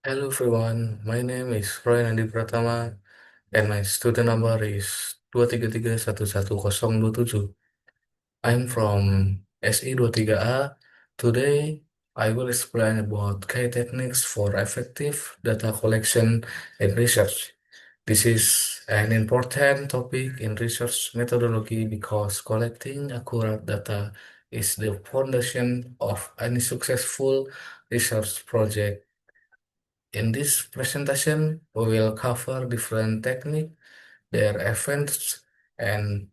Hello everyone, my name is Roy Nandi Pratama and my student number is 233111027. I'm from SE23A. Today, I will explain about key techniques for effective data collection and research. This is an important topic in research methodology because collecting accurate data is the foundation of any successful research project. In this presentation, we will cover different techniques, their advantages and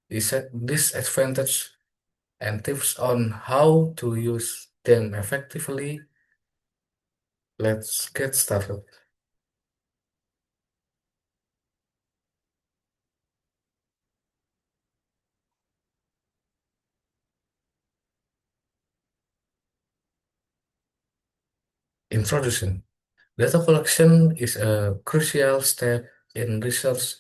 disadvantages, and tips on how to use them effectively. Let's get started. Introduction. Data collection is a crucial step in research.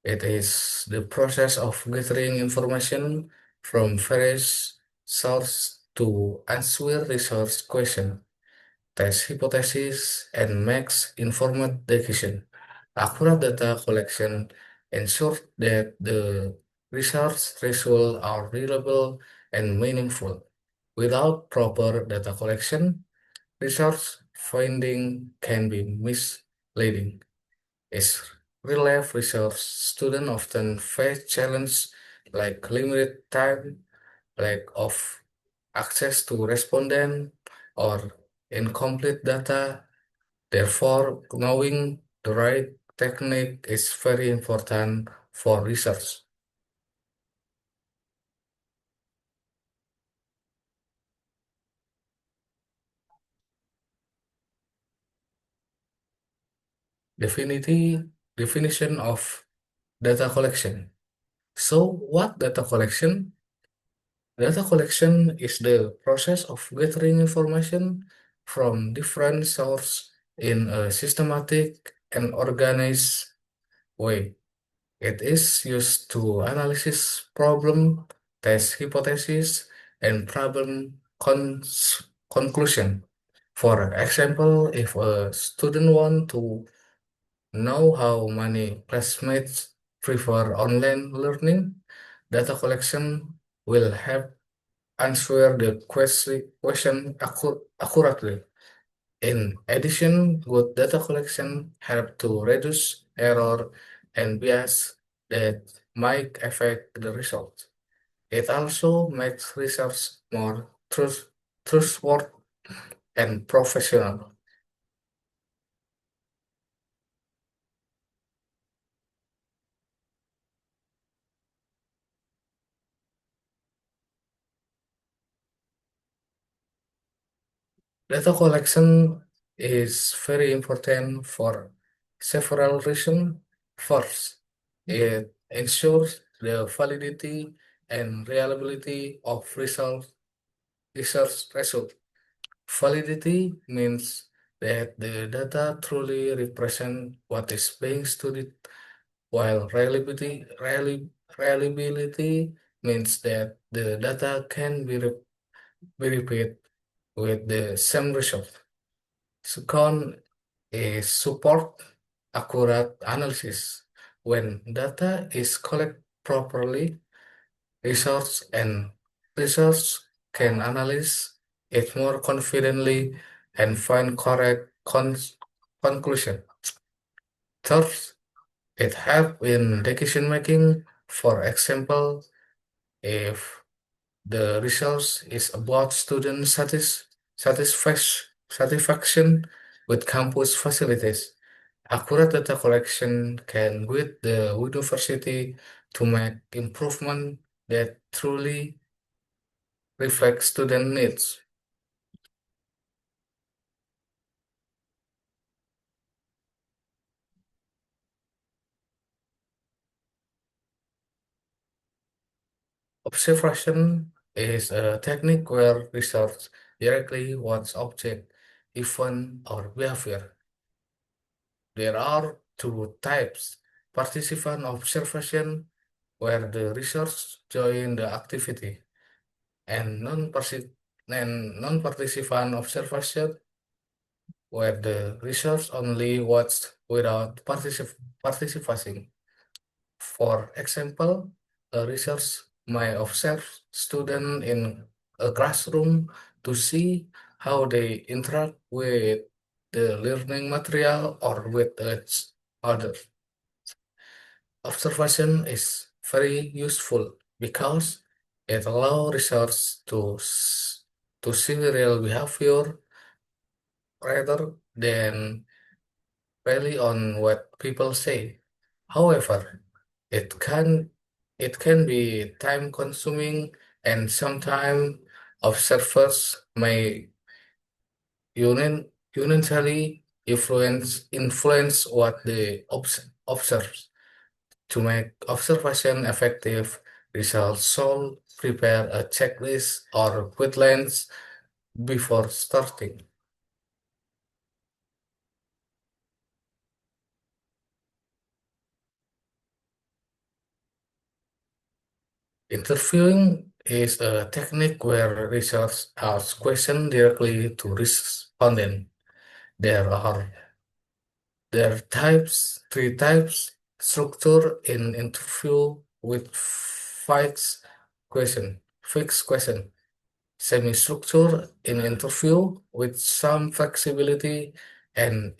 It is the process of gathering information from various sources to answer research questions, test hypotheses, and makes informed decision. Accurate data collection ensures that the research results are reliable and meaningful. Without proper data collection, research finding can be misleading. As real-life research students often face challenges like limited time, lack of access to respondent, or incomplete data. Therefore, knowing the right technique is very important for research. Definity, definition of data collection. So, what data collection? Data collection is the process of gathering information from different sources in a systematic and organized way. It is used to analyze problem, test hypothesis, and problem conclusion. For example, if a student want to know how many classmates prefer online learning, data collection will help answer the question accurately. In addition, good data collection help to reduce error and bias that might affect the result. It also makes research more trustworthy and professional. Data collection is very important for several reasons. First, it ensures the validity and reliability of research results. Validity means that the data truly represent what is being studied, while reliability means that the data can be repeated with the same result. Second is support accurate analysis. When data is collected properly, research and research can analyze it more confidently and find correct conclusion. Third, it helps in decision making. For example, if the research is about student satisfaction with campus facilities, accurate data collection can guide the university to make improvement that truly reflect student needs. Observation is a technique where research directly watch object, event, or behavior. There are two types: participant observation, where the research join the activity, and non-participant observation, where the research only watched without participating. For example, a research may observe students in a classroom to see how they interact with the learning material or with each other. Observation is very useful because it allows research to see real behavior rather than rely on what people say. However, it can it can be time consuming and sometimes observers may unin, unintentionally influence what they observe. To make observation effective, results should prepare a checklist or guidelines before starting. Interviewing is a technique where researchers ask questions directly to respondents. There are three types: structure in interview with fixed question, semi-structure in interview with some flexibility, and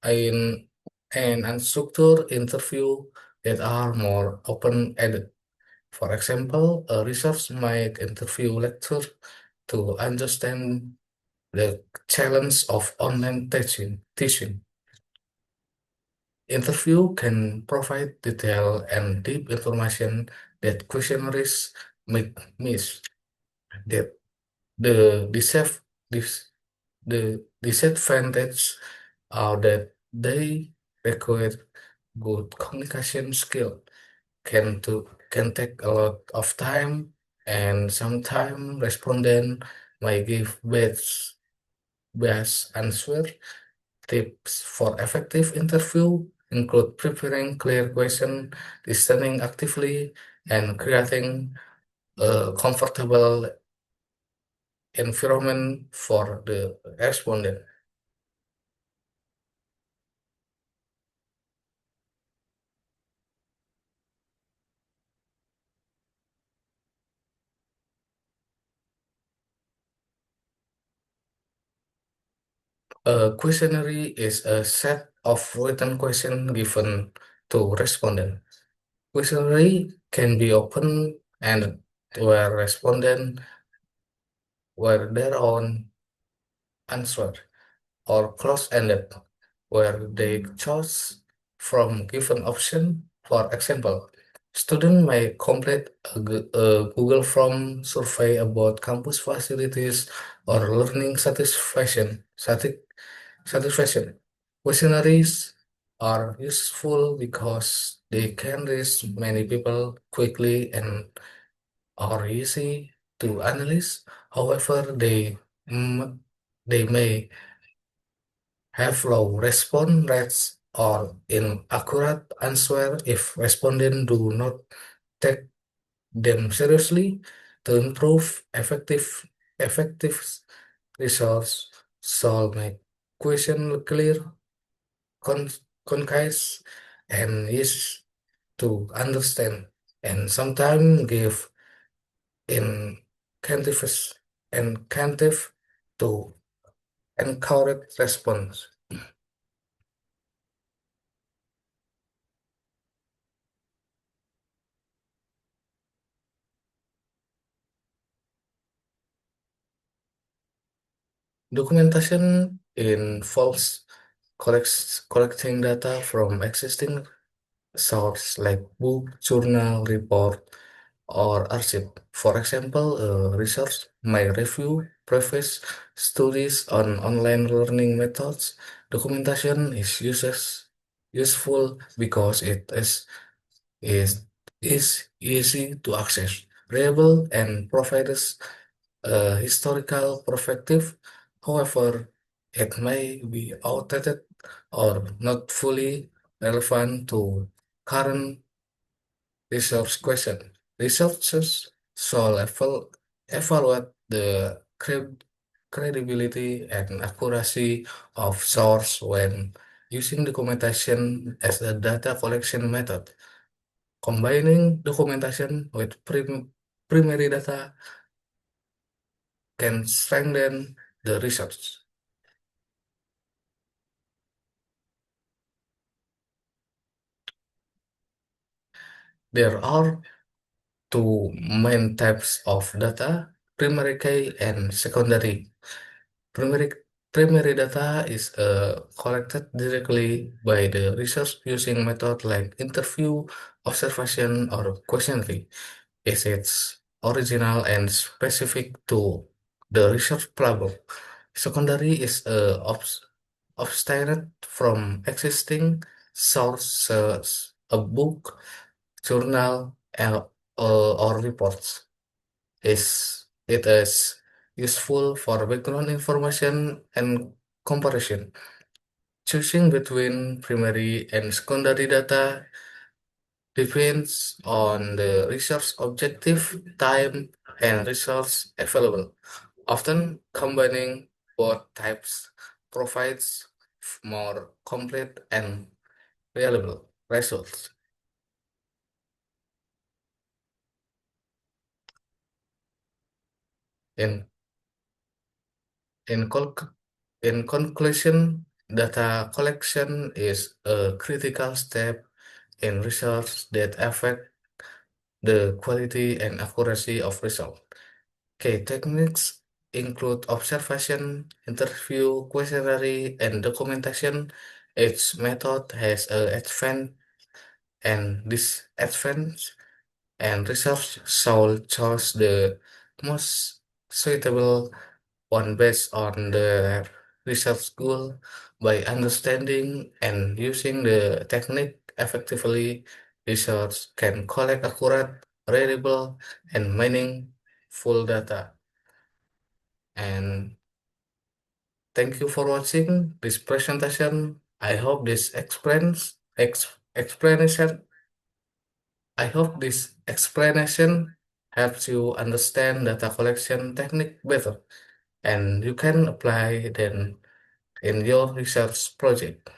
in an unstructured interview that are more open-ended. For example, a research might interview lecturer to understand the challenge of online teaching. Interview can provide detailed and deep information that questionnaires might miss. That the disaf- dis- the disadvantage are that they require good communication skill, can take a lot of time, and sometimes respondent may give best answer. Tips for effective interview include preparing clear questions, listening actively, and creating a comfortable environment for the respondent. A questionnaire is a set of written questions given to respondent. Questionnaire can be open and where respondent were their own answer, or close-ended, where they chose from given option. For example, student may complete a Google Form survey about campus facilities or learning satisfaction. Questionnaires are useful because they can reach many people quickly and are easy to analyze. However, mm, they may have low response rates or inaccurate answer if respondents do not take them seriously. To improve effective results, solve make question clear, con- concise, and easy to understand, and sometimes give incentive incentive to encourage response. Documentation involves collecting data from existing sources like book, journal, report, or archive. For example, a research may review previous studies on online learning methods. Documentation is useful because it is easy to access, reliable, and provides a historical perspective. However, it may be outdated or not fully relevant to current research question. Researchers should evaluate the credibility and accuracy of source when using documentation as a data collection method. Combining documentation with primary data can strengthen the research. There are two main types of data, primary key and secondary. Primary, primary data is collected directly by the research using method like interview, observation, or questionnaire. Is its original and specific to the research problem. Secondary is obtained from existing sources, a book, journal, or reports. It is useful for background information and comparison. Choosing between primary and secondary data depends on the research objective, time, and resource available. Often combining both types provides more complete and reliable results. In In, conc- in conclusion, data collection is a critical step in research that affect the quality and accuracy of result. Key techniques include observation, interview, questionnaire, and documentation. Each method has a advantage and disadvantage, and research should choose the most suitable one based on the research goal. By understanding and using the technique effectively, research can collect accurate, reliable, and meaningful data. And thank you for watching this presentation. I hope this explanation I hope this explanation helps you understand data collection technique better and you can apply them in your research project.